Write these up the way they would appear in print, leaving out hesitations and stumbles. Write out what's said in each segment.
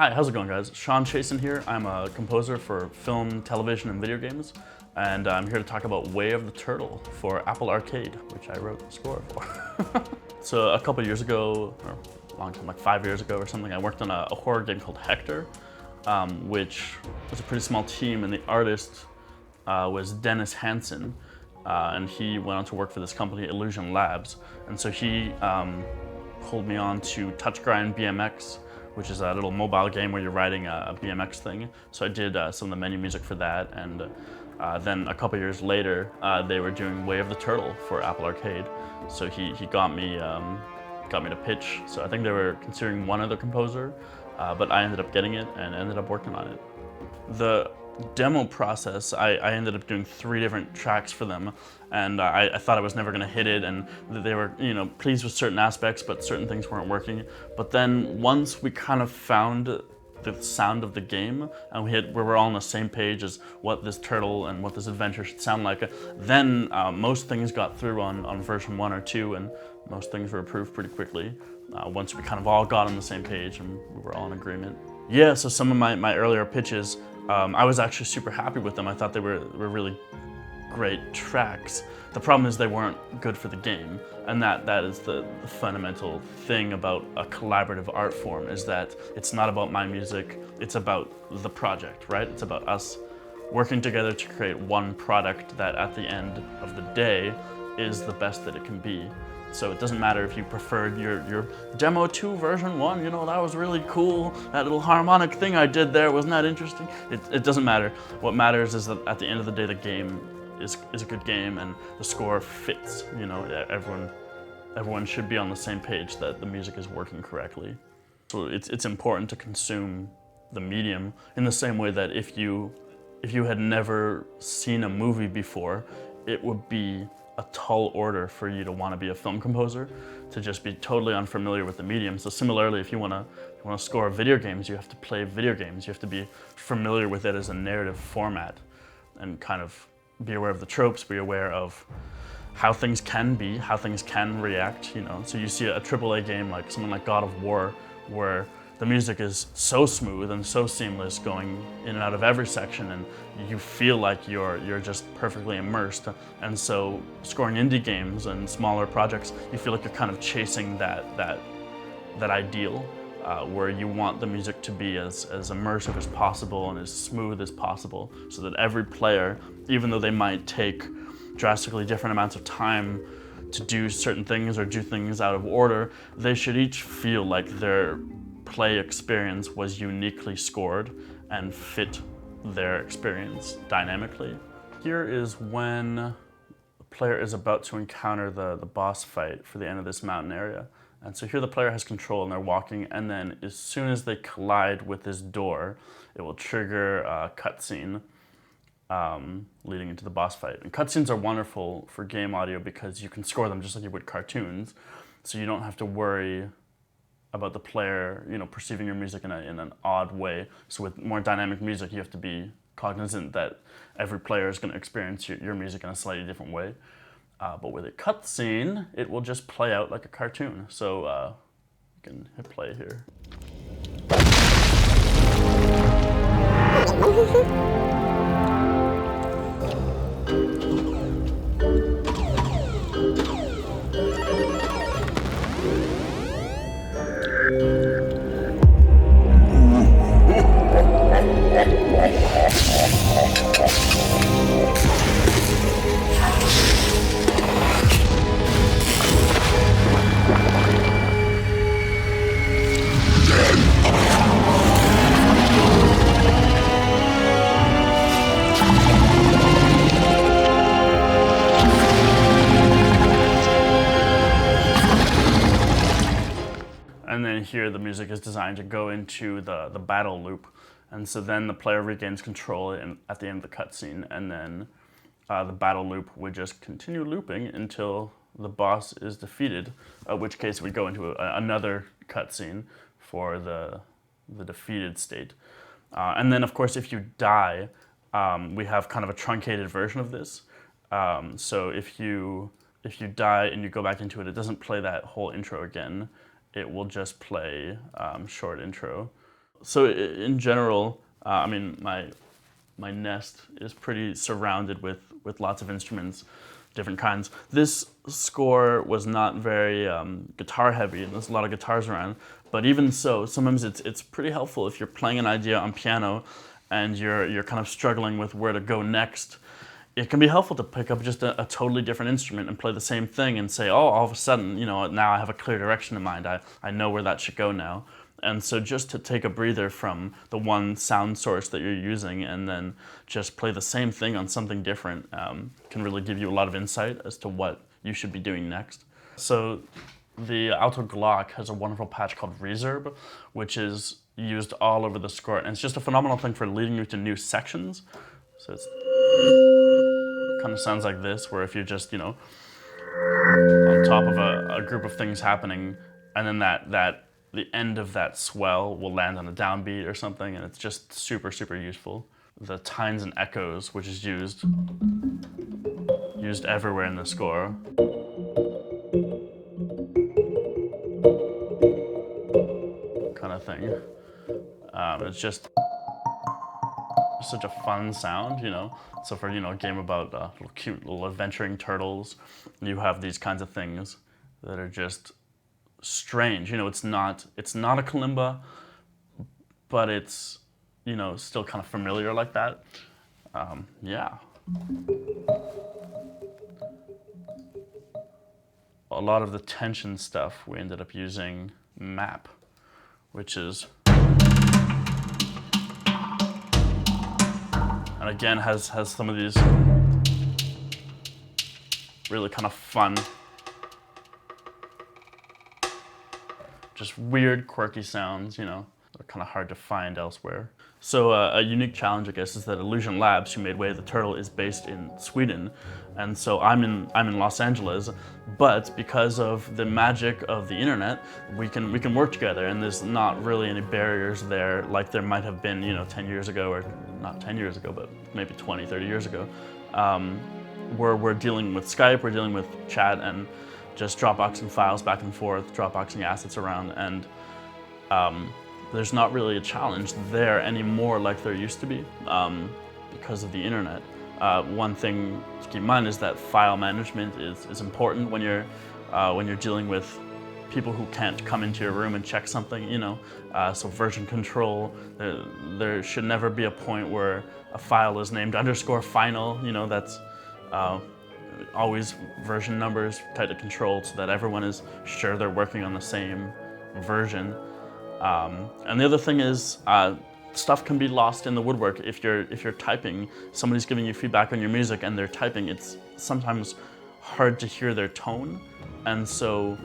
Hi, how's it going, guys? Shaun Chasin here. I'm a composer for film, television, and video games, and I'm here to talk about Way of the Turtle for Apple Arcade, which I wrote the score for. So a couple years ago, or a long time, like 5 years ago or something, I worked on a horror game called Hector, which was a pretty small team, and the artist was Dennis Hansen, and he went on to work for this company, Illusion Labs, and so he pulled me on to Touchgrind BMX, which is a little mobile game where you're riding a BMX thing. So I did some of the menu music for that, and then a couple years later, they were doing Way of the Turtle for Apple Arcade. So he got me to pitch. So I think they were considering one other composer, but I ended up getting it and ended up working on it. The demo process, I ended up doing 3 different tracks for them, and I thought I was never gonna hit it, and they were, pleased with certain aspects, but certain things weren't working. But then once we kind of found the sound of the game, and we were all on the same page as what this turtle and what this adventure should sound like, then most things got through on version 1 or 2, and most things were approved pretty quickly once we kind of all got on the same page and we were all in agreement. Yeah, so some of my earlier pitches, I was actually super happy with them. I thought they were really great tracks. The problem is they weren't good for the game, and that is the fundamental thing about a collaborative art form, is that it's not about my music, it's about the project, right? It's about us working together to create one product that at the end of the day is the best that it can be. So it doesn't matter if you preferred your demo 2 version 1, that was really cool, that little harmonic thing I did there, wasn't that interesting? It doesn't matter. What matters is that at the end of the day, the game is a good game and the score fits. Everyone should be on the same page that the music is working correctly. So it's important to consume the medium in the same way that if you had never seen a movie before, it would be a tall order for you to want to be a film composer, to just be totally unfamiliar with the medium. So similarly, if you want to score video games, you have to play video games. You have to be familiar with it as a narrative format and kind of be aware of the tropes, be aware of how things can be, how things can react, So you see a AAA game like something like God of War, where the music is so smooth and so seamless, going in and out of every section, and you feel like you're just perfectly immersed. And so scoring indie games and smaller projects, you feel like you're kind of chasing that ideal, where you want the music to be as immersive as possible and as smooth as possible, so that every player, even though they might take drastically different amounts of time to do certain things or do things out of order, they should each feel like their play experience was uniquely scored and fit their experience dynamically. Here is when the player is about to encounter the boss fight for the end of this mountain area. And so here the player has control and they're walking, and then as soon as they collide with this door, it will trigger a cutscene leading into the boss fight. And cutscenes are wonderful for game audio because you can score them just like you would cartoons, so you don't have to worry about the player, perceiving your music in an odd way. So with more dynamic music, you have to be cognizant that every player is going to experience your music in a slightly different way. But with a cutscene, it will just play out like a cartoon. So you can hit play here. And then here the music is designed to go into the battle loop. And so then the player regains control at the end of the cutscene, and then the battle loop would just continue looping until the boss is defeated, in which case we go into another cutscene for the defeated state. And then of course if you die, we have kind of a truncated version of this. So if you die and you go back into it, it doesn't play that whole intro again. It will just play short intro. So in general, I mean, my nest is pretty surrounded with lots of instruments, different kinds. This score was not very guitar heavy, and there's a lot of guitars around. But even so, sometimes it's pretty helpful if you're playing an idea on piano, and you're kind of struggling with where to go next. It can be helpful to pick up just a totally different instrument and play the same thing and say, oh, all of a sudden, you know, now I have a clear direction in mind. I know where that should go now. And so just to take a breather from the one sound source that you're using and then just play the same thing on something different can really give you a lot of insight as to what you should be doing next. So the alto Glock has a wonderful patch called Reverb, which is used all over the score. And it's just a phenomenal thing for leading you to new sections. So it kind of sounds like this, where if you're just, you know, on top of a group of things happening, and then the end of that swell will land on a downbeat or something, and it's just super, super useful. The tines and echoes, which is used everywhere in the score. Kind of thing. It's just such a fun sound, you know. So for, you know, a game about little cute little adventuring turtles, you have these kinds of things that are just strange. You know, it's not a kalimba, but it's, you know, still kind of familiar like that. Yeah. A lot of the tension stuff we ended up using map, which is, and again has some of these really kind of fun, just weird, quirky sounds, you know. They're kind of hard to find elsewhere. So a unique challenge, I guess, is that Illusion Labs, who made Way of the Turtle, is based in Sweden, and so I'm in Los Angeles. But because of the magic of the internet, we can work together, and there's not really any barriers there, like there might have been, you know, 10 years ago, or not 10 years ago, but maybe 20, 30 years ago. We're dealing with Skype, we're dealing with chat, and just Dropboxing files back and forth, Dropboxing assets around, and there's not really a challenge there anymore like there used to be because of the internet. One thing to keep in mind is that file management is important when you're dealing with people who can't come into your room and check something, you know. So version control, there should never be a point where a file is named _final, you know. That's always version numbers tightly controlled so that everyone is sure they're working on the same version. And the other thing is, stuff can be lost in the woodwork. If you're typing, somebody's giving you feedback on your music and they're typing, it's sometimes hard to hear their tone. And so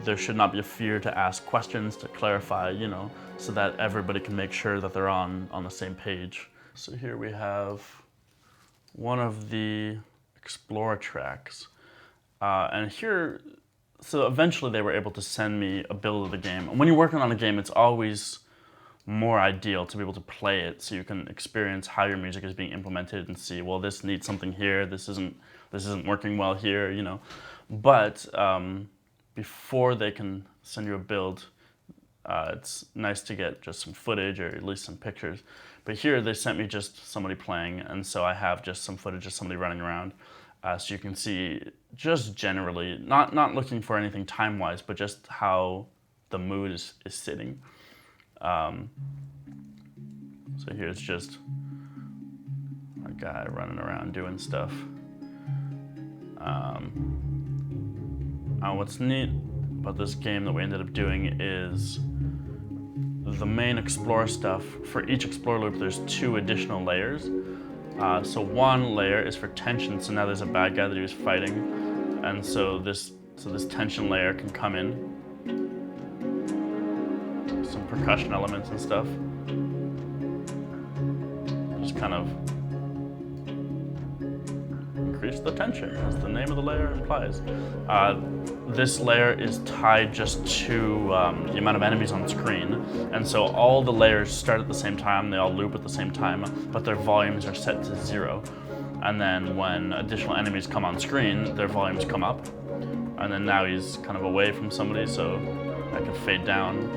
there should not be a fear to ask questions, to clarify, you know, so that everybody can make sure that they're on the same page. So here we have one of the Explore tracks. And here, so eventually they were able to send me a build of the game. And when you're working on a game, it's always more ideal to be able to play it so you can experience how your music is being implemented and see, well, this needs something here, this isn't working well here, you know. But before they can send you a build, it's nice to get just some footage or at least some pictures. But here they sent me just somebody playing, and so I have just some footage of somebody running around. So you can see just generally, not looking for anything time-wise, but just how the mood is sitting. So here's just a guy running around doing stuff. What's neat about this game that we ended up doing is the main Explore stuff. For each Explore loop, there's 2 additional layers. So one layer is for tension, so now there's a bad guy that he was fighting, and so this tension layer can come in. Some percussion elements and stuff. Just kind of increase the tension, as the name of the layer implies. This layer is tied just to the amount of enemies on screen, and so all the layers start at the same time, they all loop at the same time, but their volumes are set to 0. And then when additional enemies come on screen, their volumes come up. And then now he's kind of away from somebody, so I can fade down.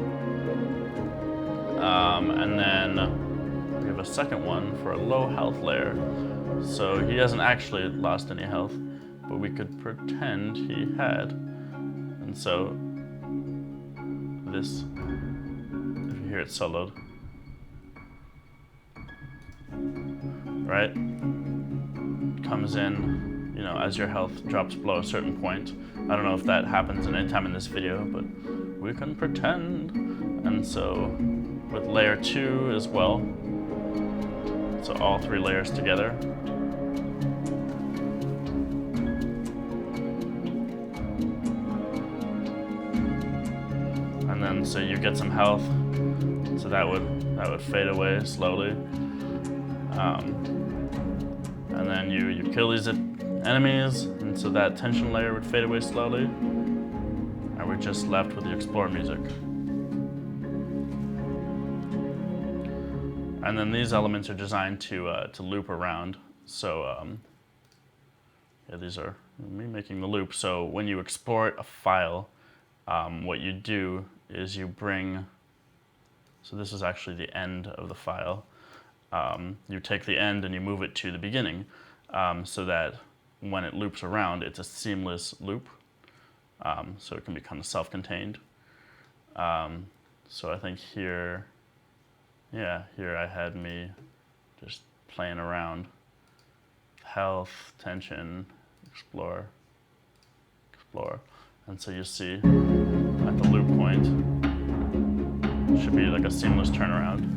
And then we have a second one for a low health layer. So he hasn't actually lost any health, but we could pretend he had. And so this, if you hear it soloed, right? Comes in, you know, as your health drops below a certain point. I don't know if that happens at any time in this video, but we can pretend. And so with layer 2 as well, so all 3 layers together. And then so you get some health, so that would fade away slowly. And then you kill these enemies, and so that tension layer would fade away slowly. And we're just left with the explore music. And then these elements are designed to loop around. So yeah, these are me making the loop. So when you export a file, what you do is you bring, so this is actually the end of the file. You take the end and you move it to the beginning, so that when it loops around, it's a seamless loop. So it can be kind of self-contained. So I think here, yeah, here I had me just playing around. Health, tension, explore, explore. And so you see at the loop point, it should be like a seamless turnaround.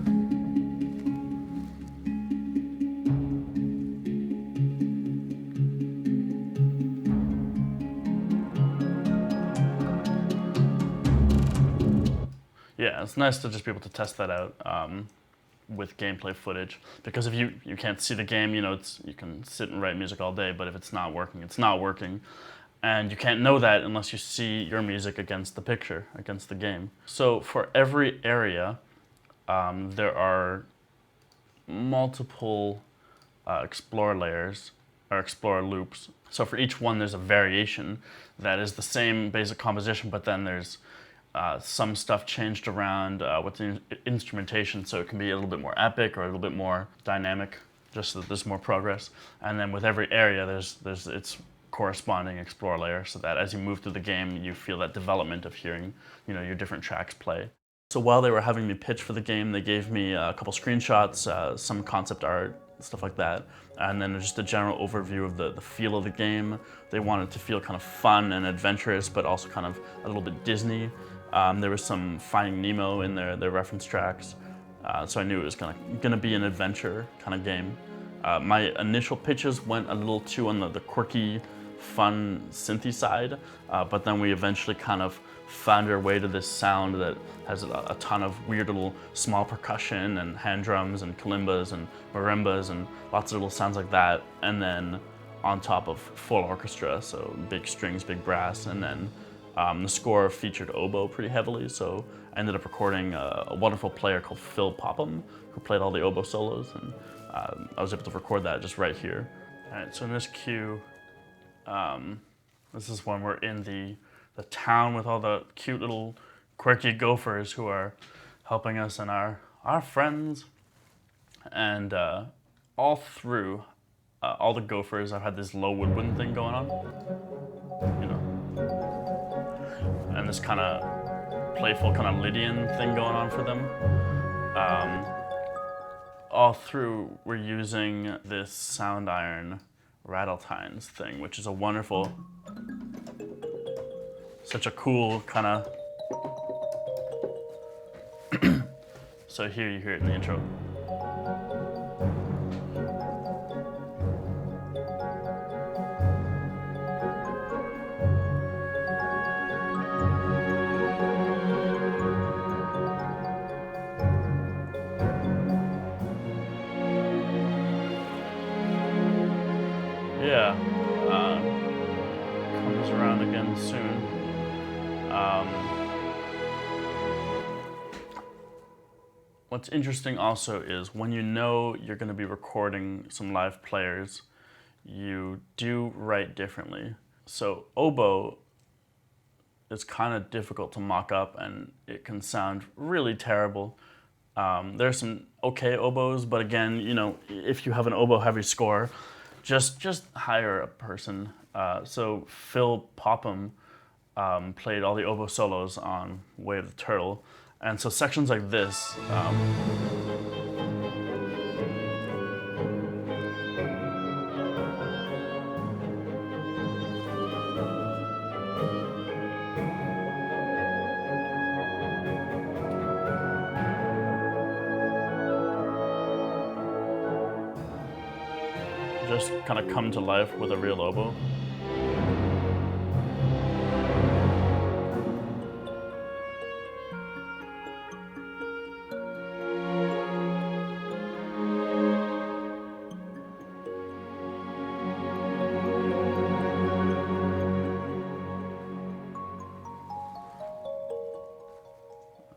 Yeah, it's nice to just be able to test that out with gameplay footage, because if you can't see the game, you know, you can sit and write music all day, but if it's not working, it's not working. And you can't know that unless you see your music against the picture, against the game. So for every area, there are multiple explore layers, or explore loops. So for each one, there's a variation that is the same basic composition, but then there's some stuff changed around with the instrumentation, so it can be a little bit more epic or a little bit more dynamic, just so that there's more progress. And then with every area, there's its corresponding explore layer, so that as you move through the game, you feel that development of hearing, you know, your different tracks play. So while they were having me pitch for the game, they gave me a couple screenshots, some concept art, stuff like that, and then just a general overview of the feel of the game. They wanted it to feel kind of fun and adventurous, but also kind of a little bit Disney. There was some Finding Nemo in their reference tracks, so I knew it was gonna be an adventure kind of game. My initial pitches went a little too on the quirky, fun synthy side, but then we eventually kind of found our way to this sound that has a ton of weird little small percussion and hand drums and kalimbas and marimbas and lots of little sounds like that, and then on top of full orchestra, so big strings, big brass, and then the score featured oboe pretty heavily, so I ended up recording a wonderful player called Phil Popham, who played all the oboe solos, and I was able to record that just right here. All right, so in this cue, this is when we're in the town with all the cute little quirky gophers who are helping us and our friends. And all through, all the gophers, I've had this low woodwind thing going on, you know, and this kind of playful kind of Lydian thing going on for them. All through, we're using this Soundiron Rattletines thing, which is a wonderful, such a cool kind of, so here you hear it in the intro. Yeah, comes around again soon. What's interesting also is when you know you're going to be recording some live players, you do write differently. So oboe is kind of difficult to mock up, and it can sound really terrible. There's some okay oboes, but again, if you have an oboe-heavy score, just hire a person. So Phil Popham played all the oboe solos on Way of the Turtle, and so sections like this. Just kind of come to life with a real oboe.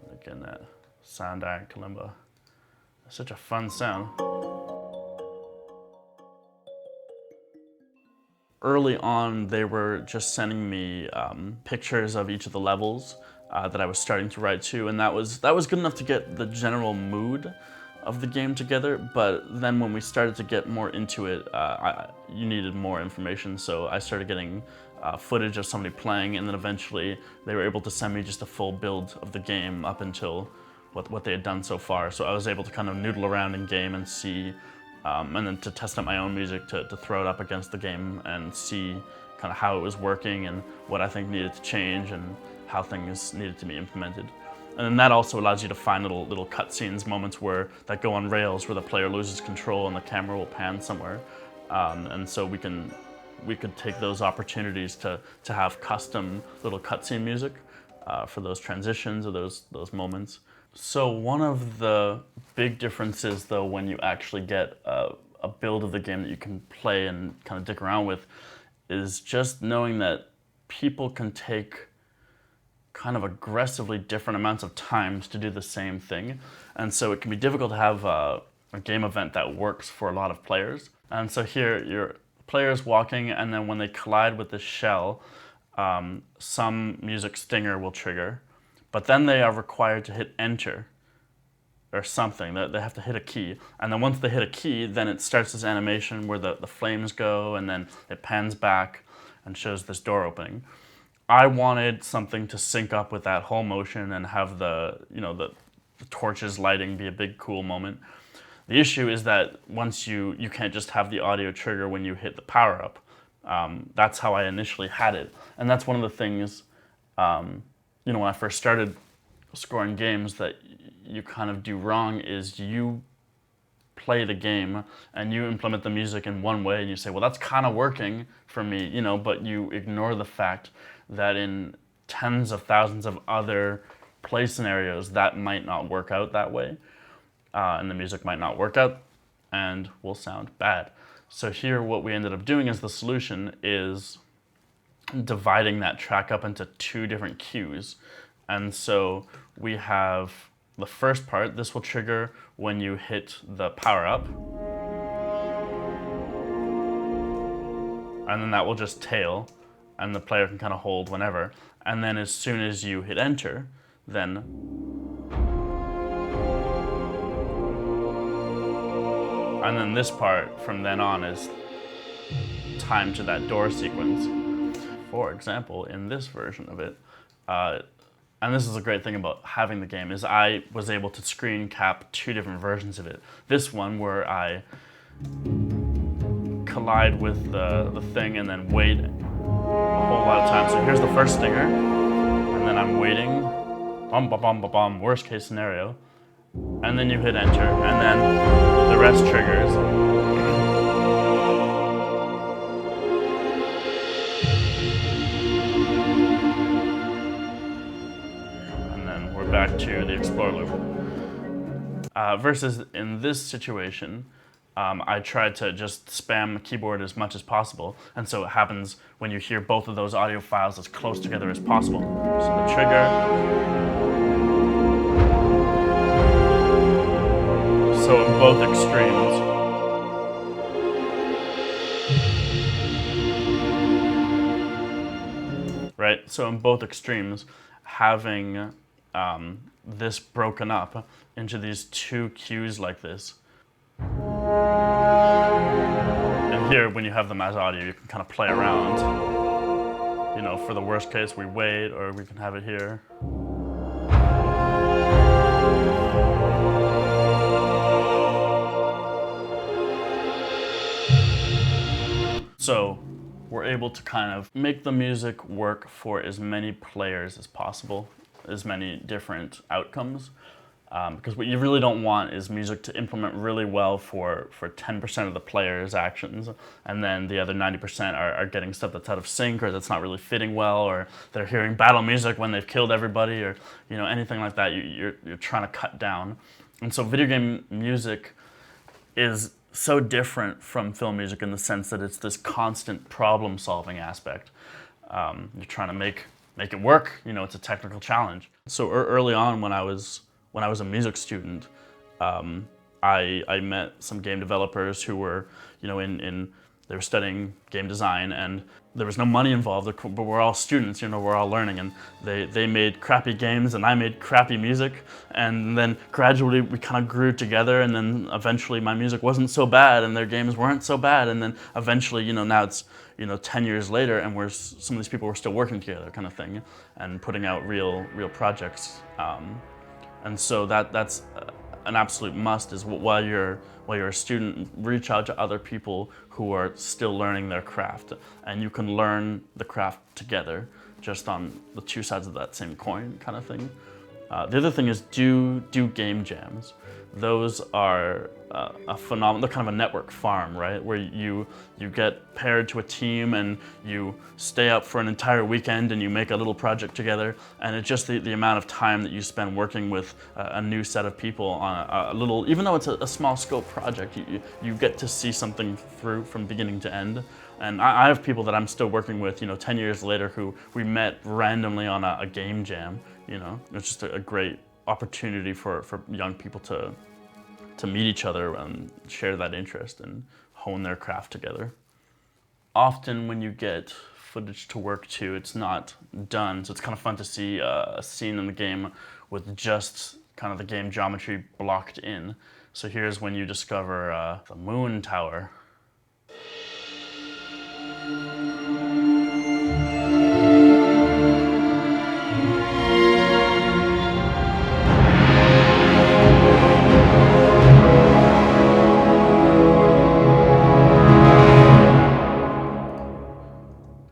And again, that Soundiron kalimba. Such a fun sound. Early on, they were just sending me pictures of each of the levels that I was starting to write to, and that was good enough to get the general mood of the game together. But then when we started to get more into it, you needed more information, so I started getting footage of somebody playing, and then eventually they were able to send me just a full build of the game up until what they had done so far. So I was able to kind of noodle around in game and see. And then to test out my own music, to throw it up against the game and see kind of how it was working and what I think needed to change and how things needed to be implemented. And then that also allows you to find little cutscenes, moments that go on rails where the player loses control and the camera will pan somewhere. And so we could take those opportunities to have custom little cutscene music for those transitions or those moments. So one of the big differences, though, when you actually get a build of the game that you can play and kind of dick around with, is just knowing that people can take kind of aggressively different amounts of times to do the same thing. And so it can be difficult to have a game event that works for a lot of players. And so here, your player's walking, and then when they collide with the shell, some music stinger will trigger. But then they are required to hit enter or something. They have to hit a key. And then once they hit a key, then it starts this animation where the flames go, and then it pans back and shows this door opening. I wanted something to sync up with that whole motion and have the torches lighting be a big cool moment. The issue is that once you can't just have the audio trigger when you hit the power up. That's how I initially had it. And that's one of the things when I first started scoring games that you kind of do wrong is you play the game and you implement the music in one way and you say, well, that's kind of working for me, but you ignore the fact that in tens of thousands of other play scenarios that might not work out that way, and the music might not work out and will sound bad. So here what we ended up doing as the solution is dividing that track up into two different cues. And so we have the first part. This will trigger when you hit the power up. And then that will just tail, and the player can kind of hold whenever. And then as soon as you hit enter, then this part from then on is timed to that door sequence. For example, in this version of it, and this is a great thing about having the game, is I was able to screen cap two different versions of it. This one where I collide with the thing and then wait a whole lot of time. So here's the first stinger, and then I'm waiting, bum, bum, bum, bum, bum, worst case scenario, and then you hit enter, and then the rest triggers. Back to the explore loop. Versus in this situation, I tried to just spam the keyboard as much as possible, and so it happens when you hear both of those audio files as close together as possible. So the trigger. So in both extremes. Right? So in both extremes, having this broken up into these two cues like this. And here, when you have them as audio, you can kind of play around. You know, for the worst case, we wait, or we can have it here. So we're able to kind of make the music work for as many players as possible, as many different outcomes. Because what you really don't want is music to implement really well for 10% of the players' actions, and then the other 90% are getting stuff that's out of sync, or that's not really fitting well, or they're hearing battle music when they've killed everybody, or anything like that. You're trying to cut down. And so video game music is so different from film music in the sense that it's this constant problem-solving aspect. You're trying to make it work. It's a technical challenge. So early on, when I was a music student, I met some game developers who were, they were studying game design, and there was no money involved, but we're all students, we're all learning, and they made crappy games and I made crappy music, and then gradually we kind of grew together, and then eventually my music wasn't so bad and their games weren't so bad, and then eventually, now it's 10 years later, and some of these people were still working together, kind of thing, and putting out real projects. And so that's an absolute must, is while you're a student, reach out to other people who are still learning their craft, and you can learn the craft together, just on the two sides of that same coin, kind of thing. The other thing is do game jams. Those are a phenomenon. They're kind of a network farm, right? Where you get paired to a team and you stay up for an entire weekend and you make a little project together. And it's just the amount of time that you spend working with a new set of people on a little, even though it's a small scope project, you get to see something through from beginning to end. And I have people that I'm still working with, 10 years later, who we met randomly on a game jam. It's just a great opportunity for young people to meet each other and share that interest and hone their craft together. Often when you get footage to work to, it's not done, so it's kind of fun to see a scene in the game with just kind of the game geometry blocked in. So here's when you discover the moon tower.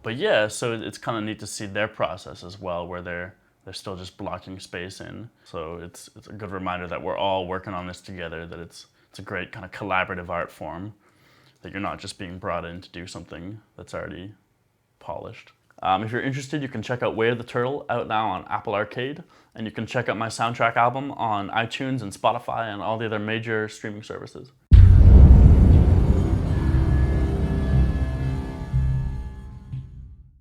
But yeah, so it's kind of neat to see their process as well, where they're still just blocking space in. So it's a good reminder that we're all working on this together, that it's a great kind of collaborative art form, that you're not just being brought in to do something that's already polished. If you're interested, you can check out Way of the Turtle, out now on Apple Arcade, and you can check out my soundtrack album on iTunes and Spotify and all the other major streaming services.